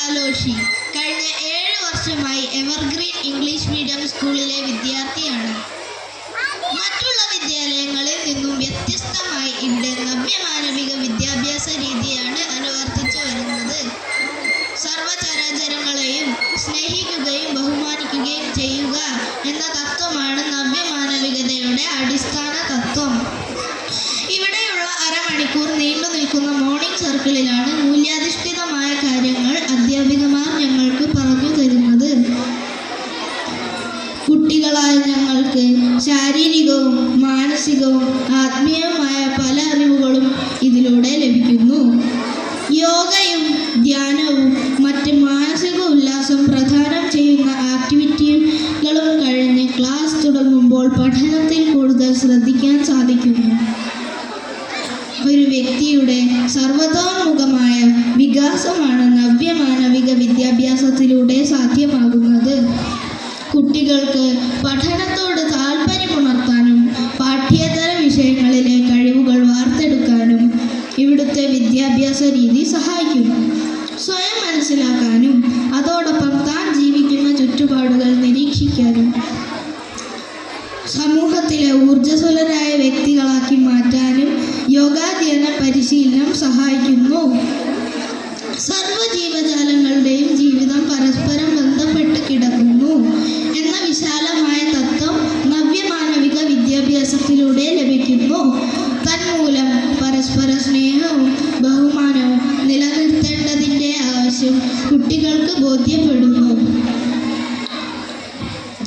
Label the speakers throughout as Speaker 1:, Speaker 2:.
Speaker 1: അലോഷി കഴിഞ്ഞ 7 വർഷമായി evergreen English medium സ്കൂളിലെ വിദ്യാർത്ഥിയാണ്. മറ്റുള്ള വിദ്യാലയങ്ങളിൽ നിന്നും വ്യത്യസ്തമായി ഇവിടെ നവ്യമാനവിക വിദ്യാഭ്യാസ രീതിയാണ് അനുവർത്തിച്ചു വരുന്നത്. സർവചരാചരങ്ങളെയും സ്നേഹിക്കുകയും ബഹുമാനിക്കുകയും ചെയ്യുക എന്ന തത്വമാണ് നവ്യമാനവികതയുടെ അടിസ്ഥാന തത്വം. ഇവിടെയുള്ള അരമണിക്കൂർ നീണ്ടു നിൽക്കുന്ന മോർണിംഗ് സർക്കിളിലാണ് മൂല്യാധിഷ്ഠിതമായ കാര്യങ്ങൾ അധ്യാപികമാർ ഞങ്ങൾക്ക് പറഞ്ഞു തരുന്നത്. കുട്ടികളായ ഞങ്ങൾക്ക് ശാരീരികവും മാനസികവും ആത്മീയവുമായ പല അറിവുകളും ഇതിലൂടെ ലഭിക്കുന്നു. യോഗയും ധ്യാനവും മറ്റ് മാനസിക ഉല്ലാസം പ്രദാനം ചെയ്യുന്ന ആക്ടിവിറ്റികളും കഴിഞ്ഞ് ക്ലാസ് തുടങ്ങുമ്പോൾ പഠനത്തിൽ കൂടുതൽ ശ്രദ്ധിക്കാൻ സാധിക്കുന്നു. ഒരു വ്യക്തിയുടെ സർവതോന്മുഖമായ വികാസമാണ് നവ്യമാനവിക വിദ്യാഭ്യാസത്തിലൂടെ സാധ്യമാകുന്നത്. കുട്ടികൾക്ക് പഠനത്തോട് താല്പര്യമുണർത്താനും പാഠ്യേതര വിഷയങ്ങളിലെ കഴിവുകൾ വാർത്തെടുക്കാനും ഇവിടുത്തെ വിദ്യാഭ്യാസ രീതി സഹായിക്കുന്നു. സ്വയം മനസ്സിലാക്കാനും അതോടൊപ്പം താൻ ജീവിക്കുന്ന ചുറ്റുപാടുകൾ നിരീക്ഷിക്കാനും സമൂഹത്തിലെ ഊർജ്ജസ്വലരായ വ്യക്തികളാക്കി മാറ്റാനും യോഗാധ്യാന പരിശീലനം സഹായിക്കുന്നു. സർവ്വജീവജാലങ്ങളുടെയും ജീവിതം പരസ്പരം ബന്ധപ്പെട്ട് കിടക്കുന്നു എന്ന വിശാലമായ തത്വം നവ്യമാനവിക വിദ്യാഭ്യാസത്തിലൂടെ ലഭിക്കുന്നു. തന്മൂലം പരസ്പര സ്നേഹവും ബഹുമാനവും നിലനിർത്തേണ്ടതിൻ്റെ ആവശ്യം കുട്ടികൾക്ക് ബോധ്യപ്പെടുന്നു.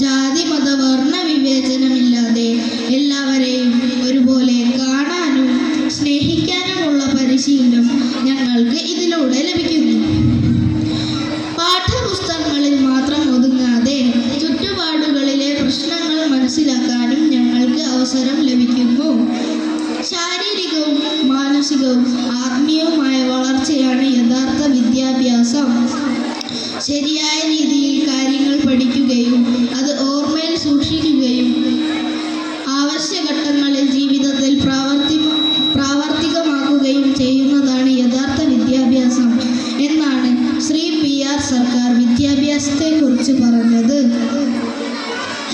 Speaker 1: ജാതി മത വർണ്ണ വിവേചനമില്ലാതെ എല്ലാവരെയും ഒരുപോലെ കാണാനും സ്നേഹിക്കാനുമുള്ള പരിശീലനം ഞങ്ങൾക്ക് ഇതിലൂടെ ലഭിക്കുന്നു. പാഠപുസ്തകങ്ങളിൽ മാത്രം ഒതുങ്ങാതെ ചുറ്റുപാടുകളിലെ പ്രശ്നങ്ങൾ മനസ്സിലാക്കാനും ഞങ്ങൾക്ക് അവസരം ലഭിക്കുന്നു. ശാരീരികവും മാനസികവും ആത്മീയവുമായ വളർച്ചയാണ് യഥാർത്ഥ വിദ്യാഭ്യാസം. ശരിയായ രീതിയിൽ കാര്യങ്ങൾ പഠിക്കുകയും അത് ഓർമ്മയിൽ സൂക്ഷിക്കുകയും ആവശ്യഘട്ടങ്ങളിൽ ജീവിതത്തിൽ പ്രാവർത്തികമാക്കുകയും ചെയ്യുന്നതാണ് യഥാർത്ഥ വിദ്യാഭ്യാസം എന്നാണ് ശ്രീ PR സർക്കാർ വിദ്യാഭ്യാസത്തെക്കുറിച്ച് പറഞ്ഞത്.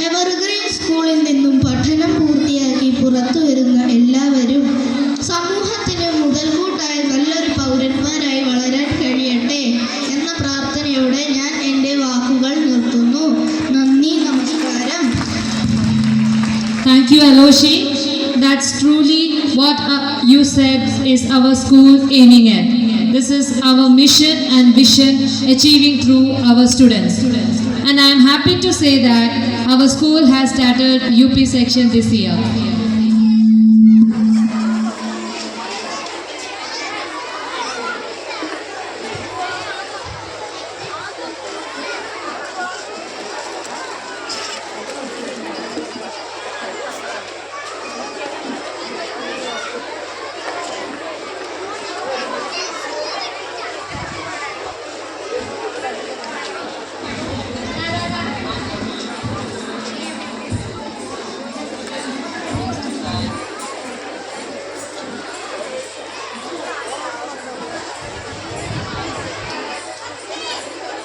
Speaker 1: എവർഗ്രീൻ സ്കൂളിൽ നിന്നും പഠനം പൂർത്തിയാക്കി പുറത്തു വരുന്ന എല്ലാവരും സമൂഹത്തിന് മുതൽക്കൂട്ടായ നല്ലൊരു പൗരന്മാരായി വളരാൻ കഴിയട്ടെ എന്ന പ്രാർത്ഥനയോടെ ഞാൻ എൻ്റെ വാക്കുകൾ നിർത്തുന്നു. നന്ദി, നമസ്കാരം.
Speaker 2: Thank you, Aloshi. That's truly what you said is our school aiming at. This is our mission and vision achieving through our students. And I am happy to say that our school has started UP section this year.